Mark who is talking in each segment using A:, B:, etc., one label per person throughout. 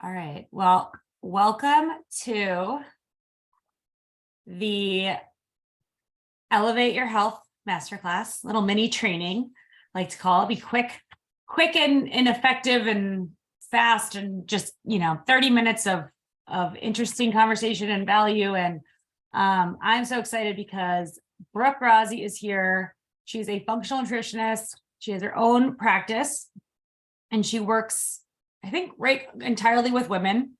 A: All right. Well, welcome to the Elevate Your Health Masterclass, little mini training, I like to call it. Be quick and effective and fast, and just 30 minutes of interesting conversation and value. And I'm so excited because Brooke Rozzie is here. She's a functional nutritionist. She has her own practice, and she works, I think, right entirely with women,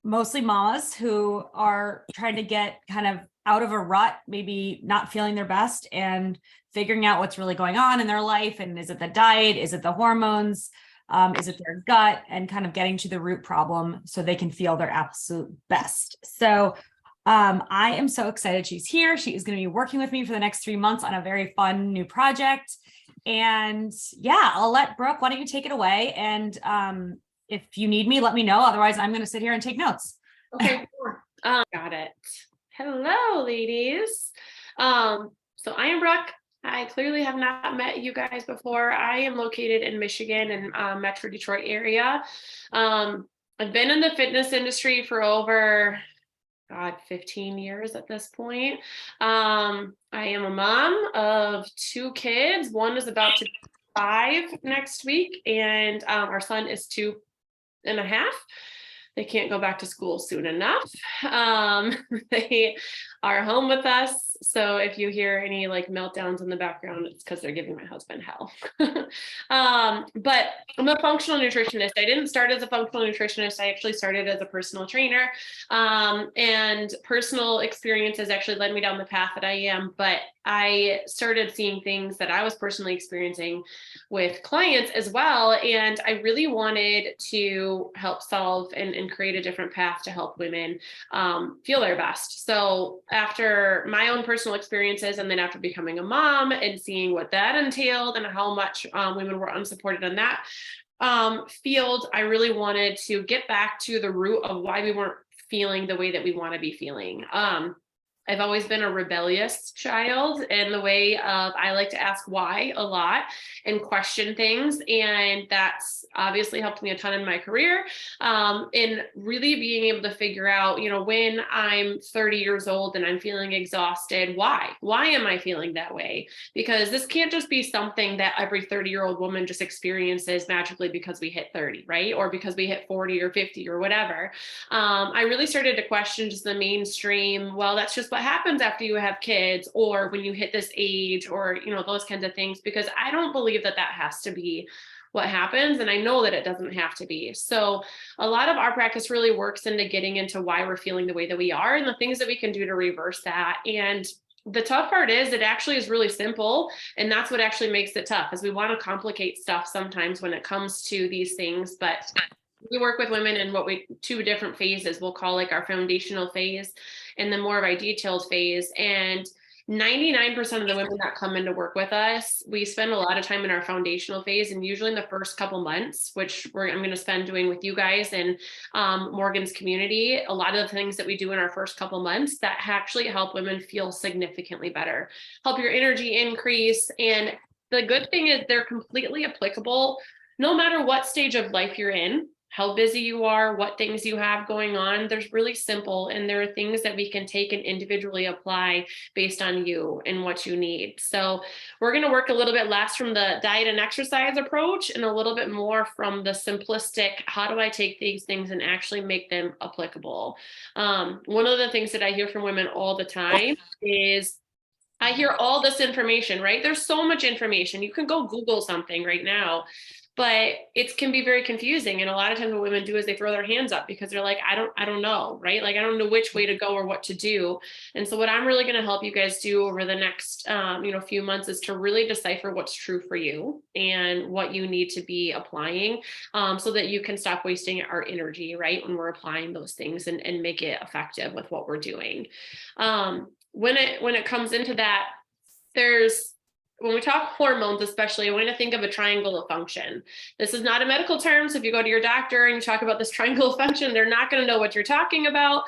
A: mostly mamas who are trying to get kind of out of a rut, maybe not feeling their best and figuring out what's really going on in their life. And is it the diet? Is it the hormones? Is it their gut? And kind of getting to the root problem so they can feel their absolute best. So I am so excited she's here. She is going to be working with me for the next 3 months on a very fun new project. And yeah, I'll let Brooke, why don't you take it away? And if you need me, let me know. Otherwise, I'm going to sit here and take notes.
B: Okay, sure. Got it. Hello, ladies. So I am Brooke. I clearly have not met you guys before. I am located in Michigan and Metro Detroit area. I've been in the fitness industry for over 15 years at this point. I am a mom of 2 kids. One is about to be 5 next week, and our son is 2.5. They can't go back to school soon enough. They are home with us. So if you hear any like meltdowns in the background, it's because they're giving my husband hell. But I'm a functional nutritionist. I didn't start as a functional nutritionist. I actually started as a personal trainer. And personal experiences actually led me down the path that I am. But I started seeing things that I was personally experiencing with clients as well. And I really wanted to help solve and create a different path to help women feel their best. So after my own personal experiences, and then after becoming a mom and seeing what that entailed and how much women were unsupported in that field, I really wanted to get back to the root of why we weren't feeling the way that we want to be feeling. I've always been a rebellious child in the way of I like to ask why a lot and question things. And that's obviously helped me a ton in my career, in really being able to figure out, when I'm 30 years old and I'm feeling exhausted, why am I feeling that way? Because this can't just be something that every 30-year-old woman just experiences magically because we hit 30, right? Or because we hit 40 or 50 or whatever. I really started to question just the mainstream, well, that's just what happens after you have kids, or when you hit this age, or those kinds of things, because I don't believe that has to be what happens, and I know that it doesn't have to be. So a lot of our practice really works into getting into why we're feeling the way that we are and the things that we can do to reverse that. And the tough part is it actually is really simple, and that's what actually makes it tough, is we want to complicate stuff sometimes when it comes to these things. But we work with women in 2 different phases. We'll call like our foundational phase and then more of a detailed phase. And 99% of the women that come in to work with us, we spend a lot of time in our foundational phase, and usually in the first couple months, which I'm going to spend doing with you guys and Morgan's community. A lot of the things that we do in our first couple months that actually help women feel significantly better, help your energy increase. And the good thing is they're completely applicable no matter what stage of life you're in, how busy you are, what things you have going on. There's really simple, and there are things that we can take and individually apply based on you and what you need. So we're going to work a little bit less from the diet and exercise approach and a little bit more from the simplistic, how do I take these things and actually make them applicable? One of the things that I hear from women all the time is, I hear all this information, right? There's so much information. You can go Google something right now, but it can be very confusing. And a lot of times what women do is they throw their hands up because they're like, I don't know, right? Like, I don't know which way to go or what to do. And so what I'm really going to help you guys do over the next, few months is to really decipher what's true for you and what you need to be applying, so that you can stop wasting our energy, right? When we're applying those things and make it effective with what we're doing. When it comes into that, there's when we talk hormones, especially, I want to think of a triangle of function. This is not a medical term. So if you go to your doctor and you talk about this triangle of function, they're not going to know what you're talking about.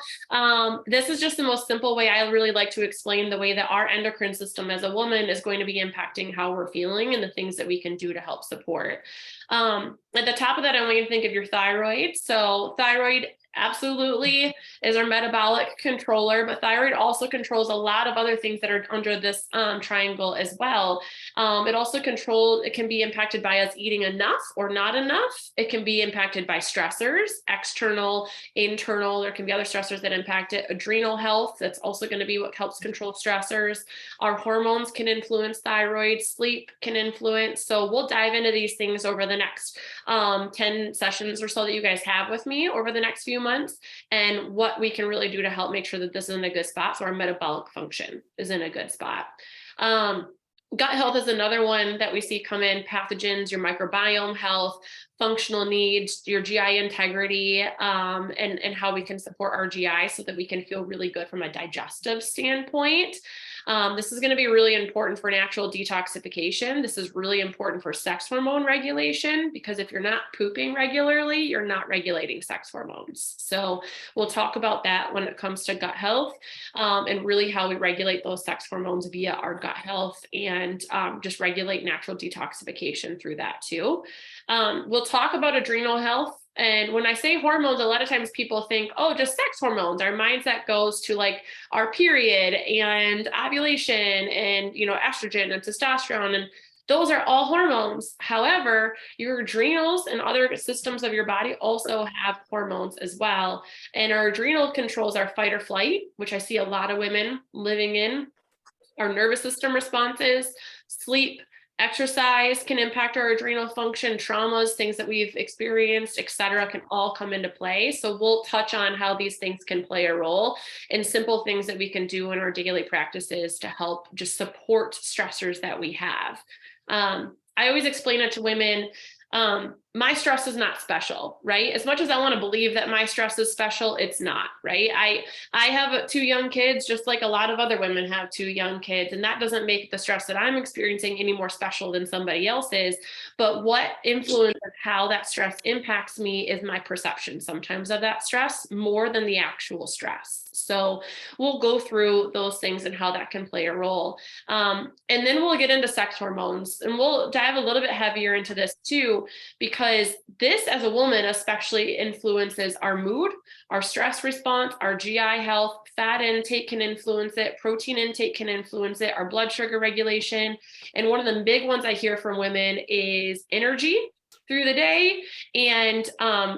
B: This is just the most simple way I really like to explain the way that our endocrine system as a woman is going to be impacting how we're feeling and the things that we can do to help support. At the top of that, I want you to think of your thyroid. So thyroid absolutely is our metabolic controller, but thyroid also controls a lot of other things that are under this triangle as well. It can be impacted by us eating enough or not enough. It can be impacted by stressors, external, internal. There can be other stressors that impact it. Adrenal health, that's also going to be what helps control stressors. Our hormones can influence thyroid, sleep can influence. So we'll dive into these things over the next 10 sessions or so that you guys have with me over the next few months, and what we can really do to help make sure that this is in a good spot, so our metabolic function is in a good spot. Gut health is another one that we see come in, pathogens, your microbiome health, functional needs, your GI integrity, and how we can support our GI so that we can feel really good from a digestive standpoint. This is going to be really important for natural detoxification. This is really important for sex hormone regulation, because if you're not pooping regularly, you're not regulating sex hormones. So we'll talk about that when it comes to gut health, and really how we regulate those sex hormones via our gut health, and just regulate natural detoxification through that too. We'll talk about adrenal health. And when I say hormones, a lot of times people think, oh, just sex hormones. Our mindset goes to like our period and ovulation and, estrogen and testosterone. And those are all hormones. However, your adrenals and other systems of your body also have hormones as well. And our adrenal controls our fight or flight, which I see a lot of women living in. Our nervous system responses, sleep, exercise can impact our adrenal function, traumas, things that we've experienced, et cetera, can all come into play. So we'll touch on how these things can play a role, and simple things that we can do in our daily practices to help just support stressors that we have. I always explain it to women. My stress is not special, right? As much as I want to believe that my stress is special, it's not, right? I have 2 young kids, just like a lot of other women have 2 young kids, and that doesn't make the stress that I'm experiencing any more special than somebody else's. But what influences how that stress impacts me is my perception sometimes of that stress more than the actual stress. So we'll go through those things and how that can play a role. And then we'll get into sex hormones, and we'll dive a little bit heavier into this too, because this as a woman especially influences our mood, our stress response, our GI health. Fat intake can influence it, protein intake can influence it, our blood sugar regulation. And one of the big ones I hear from women is energy through the day, and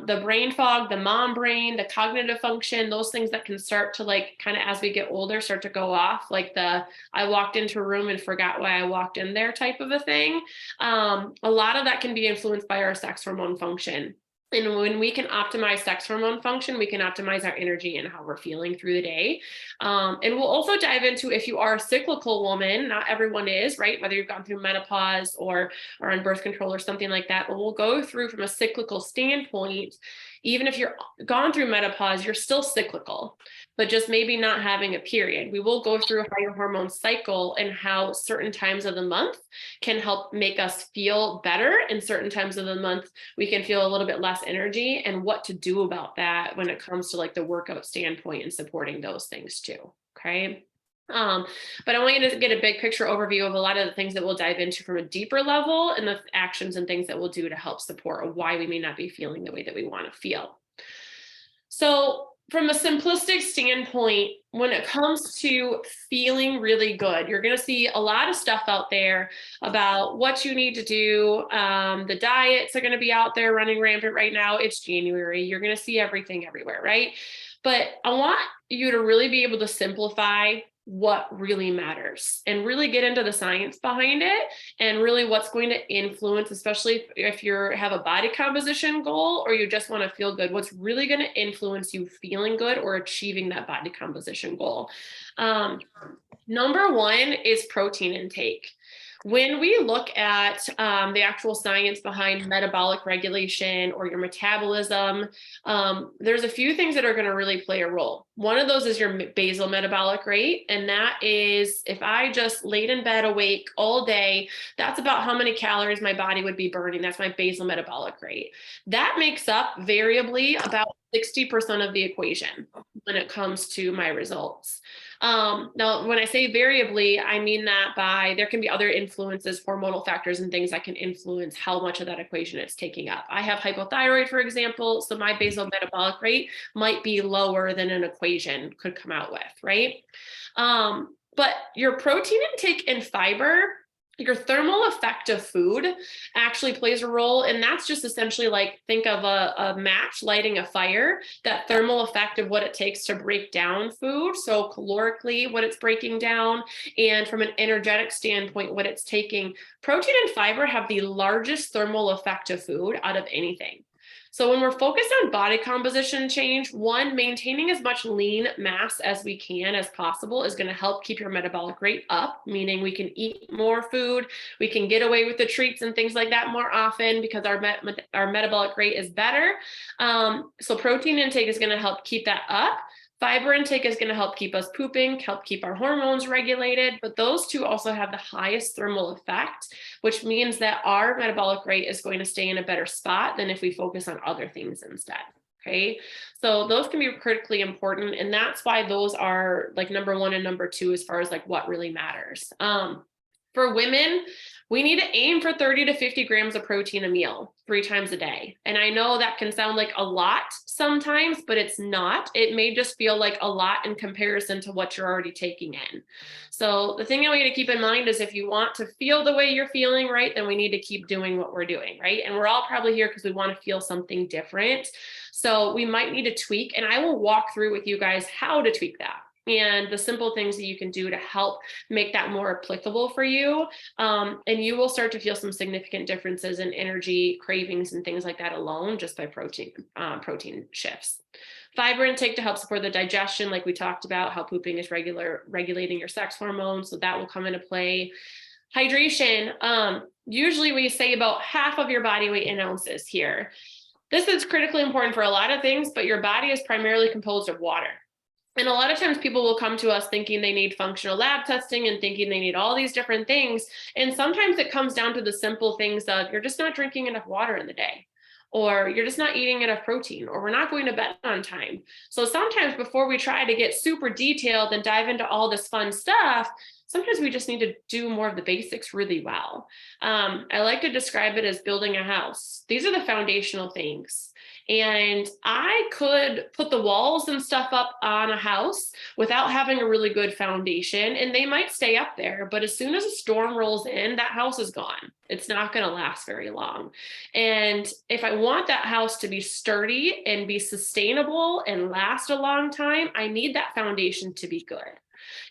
B: the brain fog, the mom brain, the cognitive function, those things that can start to, like, kind of as we get older, start to go off, like the I walked into a room and forgot why I walked in there type of a thing. A lot of that can be influenced by our sex hormone function. And when we can optimize sex hormone function, we can optimize our energy and how we're feeling through the day. And we'll also dive into, if you are a cyclical woman, not everyone is, right? Whether you've gone through menopause or on birth control or something like that, but we'll go through from a cyclical standpoint. Even if you're gone through menopause, you're still cyclical, but just maybe not having a period. We will go through how your hormones cycle and how certain times of the month can help make us feel better. And certain times of the month, we can feel a little bit less energy, and what to do about that when it comes to like the workout standpoint and supporting those things too. Okay. But I want you to get a big picture overview of a lot of the things that we'll dive into from a deeper level, and the actions and things that we'll do to help support why we may not be feeling the way that we want to feel. So from a simplistic standpoint, when it comes to feeling really good, you're going to see a lot of stuff out there about what you need to do. The diets are going to be out there running rampant right now. It's January. You're going to see everything everywhere, right? But I want you to really be able to simplify what really matters and really get into the science behind it, and really what's going to influence, especially if you have a body composition goal or you just want to feel good, what's really going to influence you feeling good or achieving that body composition goal. Number one is protein intake. When we look at the actual science behind metabolic regulation or your metabolism, there's a few things that are going to really play a role. One of those is your basal metabolic rate. And that is, if I just laid in bed awake all day, that's about how many calories my body would be burning. That's my basal metabolic rate. That makes up variably about 60% of the equation when it comes to my results. Now, when I say variably, I mean that there can be other influences, hormonal factors and things that can influence how much of that equation it's taking up. I have hypothyroid, for example, so my basal metabolic rate might be lower than an equation could come out with, right? But your protein intake and fiber, your thermal effect of food actually plays a role. And that's just essentially like, think of a match lighting a fire, that thermal effect of what it takes to break down food. So calorically, what it's breaking down, and from an energetic standpoint, what it's taking. Protein and fiber have the largest thermal effect of food out of anything. So when we're focused on body composition change, one, maintaining as much lean mass as we can as possible is going to help keep your metabolic rate up, meaning we can eat more food, we can get away with the treats and things like that more often because our metabolic rate is better. So protein intake is going to help keep that up. Fiber intake is going to help keep us pooping, help keep our hormones regulated, but those two also have the highest thermal effect, which means that our metabolic rate is going to stay in a better spot than if we focus on other things instead. Okay, so those can be critically important, and that's why those are like number one and number two as far as like what really matters. For women, we need to aim for 30 to 50 grams of protein a meal 3 times a day. And I know that can sound like a lot sometimes, but it's not. It may just feel like a lot in comparison to what you're already taking in. So the thing I want you to keep in mind is if you want to feel the way you're feeling, right, then we need to keep doing what we're doing, right? And we're all probably here because we want to feel something different. So we might need to tweak, and I will walk through with you guys how to tweak that and the simple things that you can do to help make that more applicable for you. And you will start to feel some significant differences in energy, cravings, and things like that alone just by protein shifts. Fiber intake to help support the digestion, like we talked about, how pooping is regulating your sex hormones. So that will come into play. Hydration, usually we say about half of your body weight in ounces here. This is critically important for a lot of things, but your body is primarily composed of water. And a lot of times people will come to us thinking they need functional lab testing and thinking they need all these different things. And sometimes it comes down to the simple things of you're just not drinking enough water in the day, or you're just not eating enough protein, or we're not going to bed on time. So sometimes before we try to get super detailed and dive into all this fun stuff, sometimes we just need to do more of the basics really well. I like to describe it as building a house. These are the foundational things. And I could put the walls and stuff up on a house without having a really good foundation, and they might stay up there, but as soon as a storm rolls in, that house is gone. It's not going to last very long. And if I want that house to be sturdy and be sustainable and last a long time, I need that foundation to be good.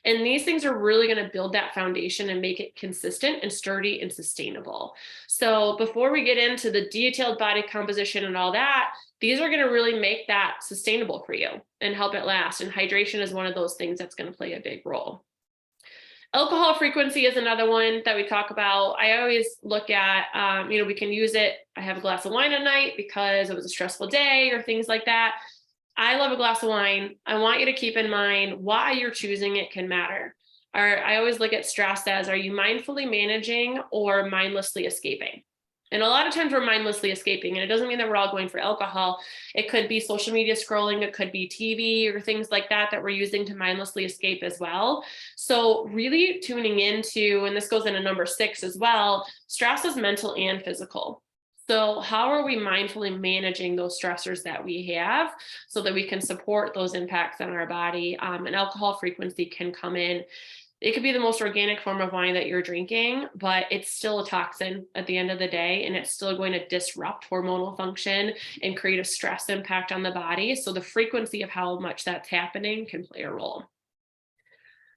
B: And these things are really going to build that foundation and make it consistent and sturdy and sustainable. So before we get into the detailed body composition and all that, these are going to really make that sustainable for you and help it last. And hydration is one of those things that's going to play a big role. Alcohol frequency is another one that we talk about. I always look at, we can use it. I have a glass of wine at night because it was a stressful day or things like that. I love a glass of wine. I want you to keep in mind why you're choosing it can matter. I always look at stress as, are you mindfully managing or mindlessly escaping? And a lot of times we're mindlessly escaping, and it doesn't mean that we're all going for alcohol. It could be social media scrolling, it could be TV or things like that we're using to mindlessly escape as well. So really tuning into, and this goes into number 6 as well, stress is mental and physical. So how are we mindfully managing those stressors that we have so that we can support those impacts on our body? And alcohol frequency can come in. It could be the most organic form of wine that you're drinking, but it's still a toxin at the end of the day, and it's still going to disrupt hormonal function and create a stress impact on the body. So the frequency of how much that's happening can play a role.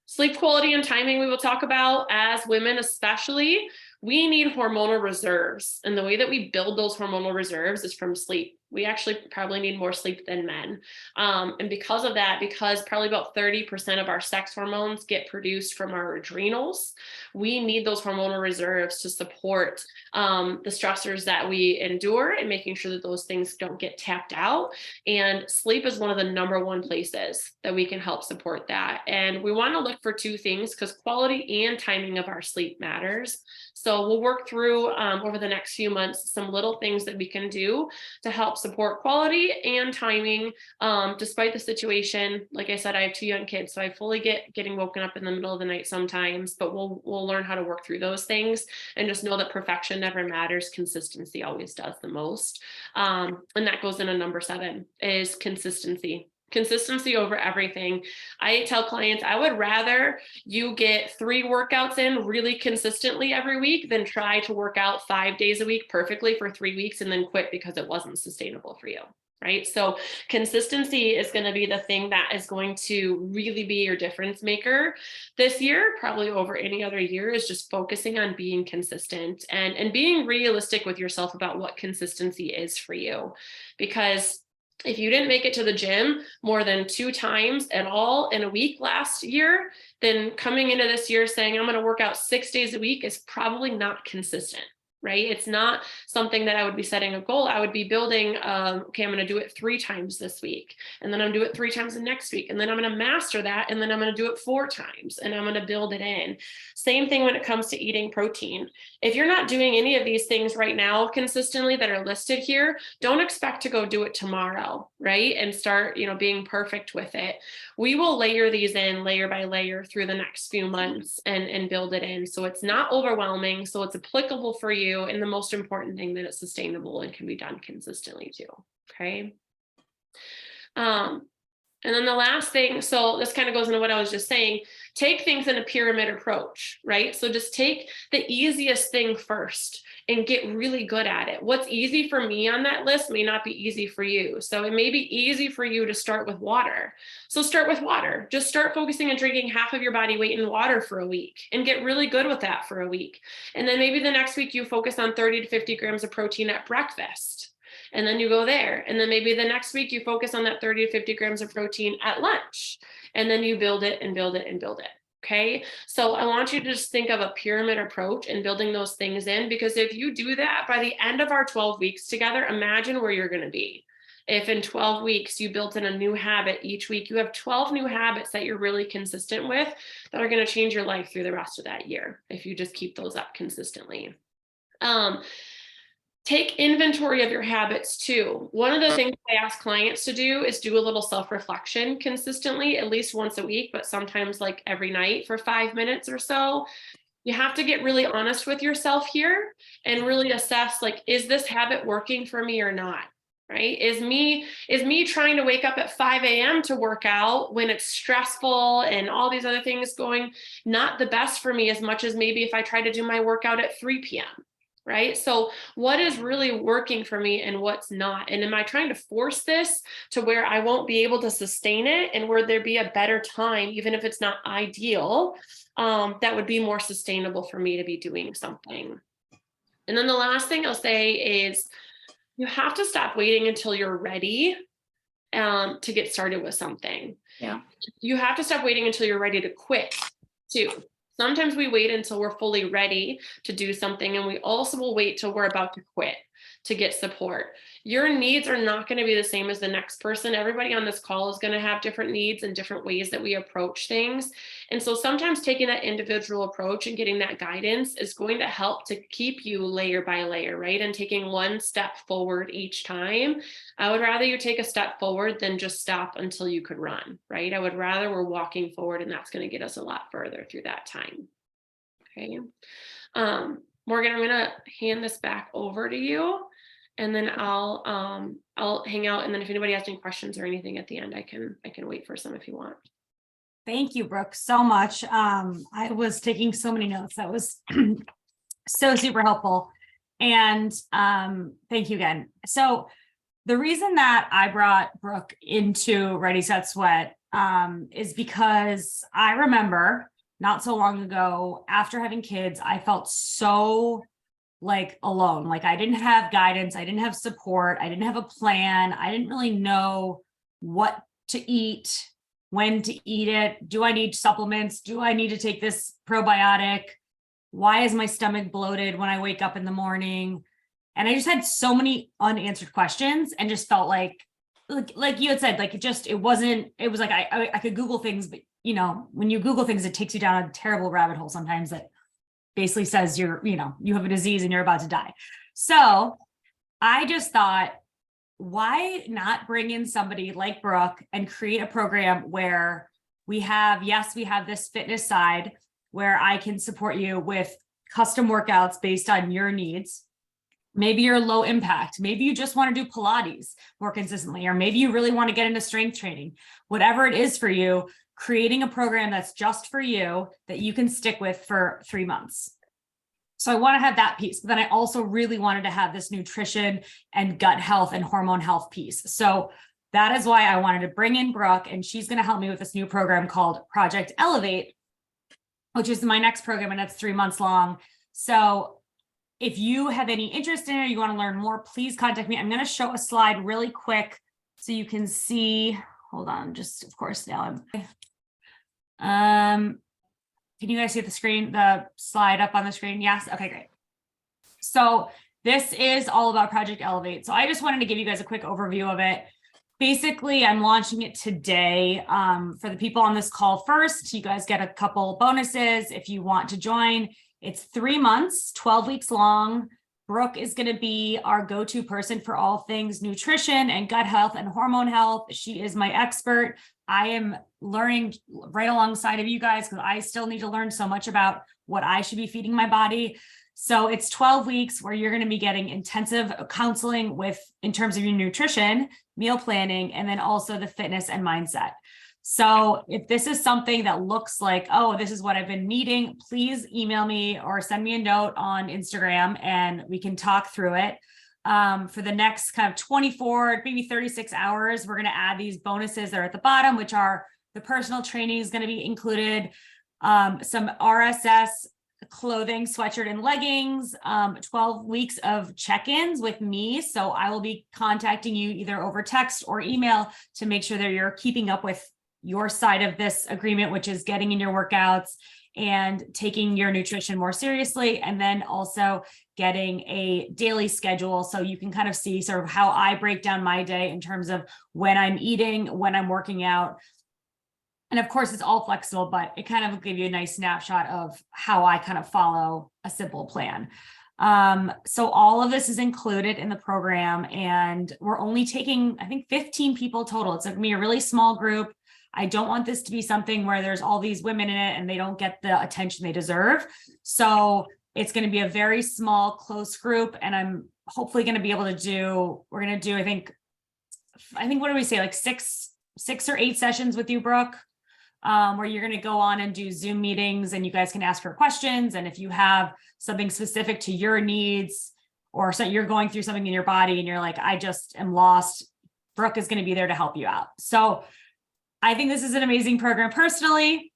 B: Sleep quality and timing we will talk about. As women especially, we need hormonal reserves. And the way that we build those hormonal reserves is from sleep. We actually probably need more sleep than men. And because of that, because probably about 30% of our sex hormones get produced from our adrenals, we need those hormonal reserves to support the stressors that we endure and making sure that those things don't get tapped out. And sleep is one of the number one places that we can help support that. And we want to look for two things because quality and timing of our sleep matters. So we'll work through over the next few months some little things that we can do to help support quality and timing despite the situation. Like I said, I have 2 young kids, so I fully get getting woken up in the middle of the night sometimes, but we'll learn how to work through those things and just know that perfection never matters. Consistency always does the most. And that goes into number 7 is consistency. Consistency over everything. I tell clients, I would rather you get 3 workouts in really consistently every week than try to work out 5 days a week perfectly for 3 weeks and then quit because it wasn't sustainable for you. Right. So consistency is going to be the thing that is going to really be your difference maker this year, probably over any other year, is just focusing on being consistent and being realistic with yourself about what consistency is for you. Because if you didn't make it to the gym more than 2 times at all in a week last year, then coming into this year saying I'm going to work out 6 days a week is probably not consistent, right? It's not something that I would be setting a goal. I would be building, okay, I'm going to do it 3 times this week, and then I'm going to do it 3 times the next week, and then I'm going to master that, and then I'm going to do it 4 times, and I'm going to build it in. Same thing when it comes to eating protein. If you're not doing any of these things right now consistently that are listed here, don't expect to go do it tomorrow, right? And start, being perfect with it. We will layer these in layer by layer through the next few months and build it in. So it's not overwhelming. So it's applicable for you. And the most important thing that it's sustainable and can be done consistently too. Okay. And then the last thing, so this kind of goes into what I was just saying, take things in a pyramid approach, right? So just take the easiest thing first and get really good at it. What's easy for me on that list may not be easy for you. So it may be easy for you to start with water. So start with water. Just start focusing on drinking half of your body weight in water for a week and get really good with that for a week. And then maybe the next week you focus on 30 to 50 grams of protein at breakfast. And then you go there. And then maybe the next week you focus on that 30 to 50 grams of protein at lunch. And then you build it and build it and build it. Okay. So I want you to just think of a pyramid approach and building those things in, because if you do that by the end of our 12 weeks together, imagine where you're going to be. If in 12 weeks you built in a new habit each week, you have 12 new habits that you're really consistent with that are going to change your life through the rest of that year. If you just keep those up consistently. Take inventory of your habits too. One of the things I ask clients to do is do a little self-reflection consistently, at least once a week, but sometimes like every night for 5 minutes or so. You have to get really honest with yourself here and really assess, like, is this habit working for me or not? Right? Is me trying to wake up at 5 a.m. to work out when it's stressful and all these other things going not the best for me as much as maybe if I try to do my workout at 3 p.m. Right? So what is really working for me and what's not? And am I trying to force this to where I won't be able to sustain it and where there be a better time, even if it's not ideal, that would be more sustainable for me to be doing something. And then the last thing I'll say is you have to stop waiting until you're ready to get started with something.
A: Yeah.
B: You have to stop waiting until you're ready to quit too. Sometimes we wait until we're fully ready to do something, and we also will wait till we're about to quit to get support. Your needs are not going to be the same as the next person. Everybody on this call is going to have different needs and different ways that we approach things. And so sometimes taking that individual approach and getting that guidance is going to help to keep you layer by layer, right? And taking one step forward each time. I would rather you take a step forward than just stop until you could run, right? I would rather we're walking forward, and that's going to get us a lot further through that time. Okay. Morgan, I'm going to hand this back over to you, and then I'll hang out. And then if anybody has any questions or anything at the end, I can wait for some if you want.
A: Thank you, Brooke, so much. I was taking so many notes. That was so super helpful. And thank you again. So the reason that I brought Brooke into Ready, Set, Sweat is because I remember not so long ago, after having kids, I felt so like alone. Like I didn't have guidance. I didn't have support. I didn't have a plan. I didn't really know what to eat, when to eat it. Do I need supplements? Do I need to take this probiotic? Why is my stomach bloated when I wake up in the morning? And I just had so many unanswered questions and just felt like you had said, like it was like I could Google things, but you know, when you Google things, it takes you down a terrible rabbit hole sometimes that basically says you have a disease and you're about to die. So I just thought, why not bring in somebody like Brooke and create a program where we have this fitness side where I can support you with custom workouts based on your needs. Maybe you're low impact. Maybe you just want to do Pilates more consistently, or maybe you really want to get into strength training. Whatever it is for you, creating a program that's just for you that you can stick with for 3 months. So I want to have that piece, but then I also really wanted to have this nutrition and gut health and hormone health piece. So that is why I wanted to bring in Brooke, and she's going to help me with this new program called Project Elevate, which is my next program, and it's 3 months long. So if you have any interest in it, or you want to learn more, please contact me. I'm going to show a slide really quick so you can see. Hold on, just of course now I'm. Can you guys see the screen, the slide up on the screen? Yes. Okay, great. So this is all about Project Elevate. So I just wanted to give you guys a quick overview of it. Basically, I'm launching it today. For the people on this call first, you guys get a couple bonuses if you want to join. It's 3 months, 12 weeks long. Brooke is going to be our go-to person for all things nutrition and gut health and hormone health. She is my expert. I am learning right alongside of you guys because I still need to learn so much about what I should be feeding my body. So it's 12 weeks where you're going to be getting intensive counseling in terms of your nutrition, meal planning, and then also the fitness and mindset. So if this is something that looks like, oh, this is what I've been needing, please email me or send me a note on Instagram and we can talk through it. For the next kind of 24, maybe 36 hours, we're going to add these bonuses that are at the bottom, which are the personal training is going to be included, some RSS clothing, sweatshirt and leggings, 12 weeks of check-ins with me. So I will be contacting you either over text or email to make sure that you're keeping up with your side of this agreement, which is getting in your workouts and taking your nutrition more seriously, and then also getting a daily schedule so you can kind of see sort of how I break down my day in terms of when I'm eating, when I'm working out. And of course, it's all flexible, but it kind of will give you a nice snapshot of how I kind of follow a simple plan. So all of this is included in the program, and we're only taking, I think, 15 people total. It's going to be a really small group. I don't want this to be something where there's all these women in it and they don't get the attention they deserve. So it's going to be a very small, close group. And I'm hopefully going to be able to do, we're going to do, I think, what do we say? Like six or 8 sessions with you, Brooke, where you're going to go on and do Zoom meetings and you guys can ask her questions. And if you have something specific to your needs or so you're going through something in your body and you're like, I just am lost, Brooke is going to be there to help you out. So I think this is an amazing program. Personally,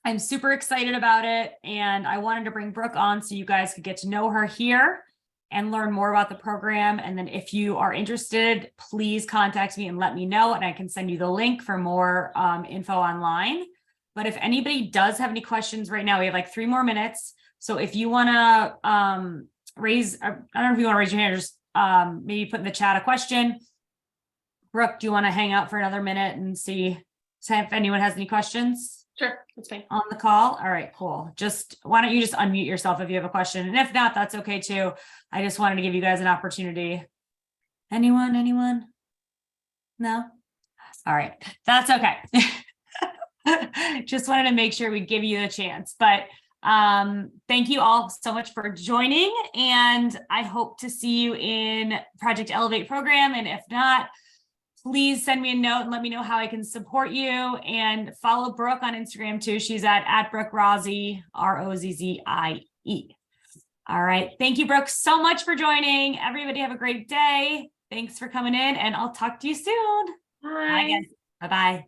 A: I'm super excited about it. And I wanted to bring Brooke on so you guys could get to know her here and learn more about the program. And then if you are interested, please contact me and let me know. And I can send you the link for more info online. But if anybody does have any questions right now, we have like 3 more minutes. So if you want to raise, I don't know if you want to raise your hand or just maybe put in the chat a question. Brooke, do you want to hang out for another minute and see if anyone has any questions?
B: Sure, that's fine.
A: On the call? All right, cool. Why don't you just unmute yourself if you have a question? And if not, that's okay too. I just wanted to give you guys an opportunity. Anyone? No? All right, that's okay. Just wanted to make sure we give you a chance. But thank you all so much for joining. And I hope to see you in Project Elevate program. And if not, please send me a note and let me know how I can support you, and follow Brooke on Instagram too. She's at Brooke Rozzie, Rozzie. All right. Thank you, Brooke, so much for joining. Everybody have a great day. Thanks for coming in, and I'll talk to you soon.
B: Bye.
A: Bye, guys. Bye-bye.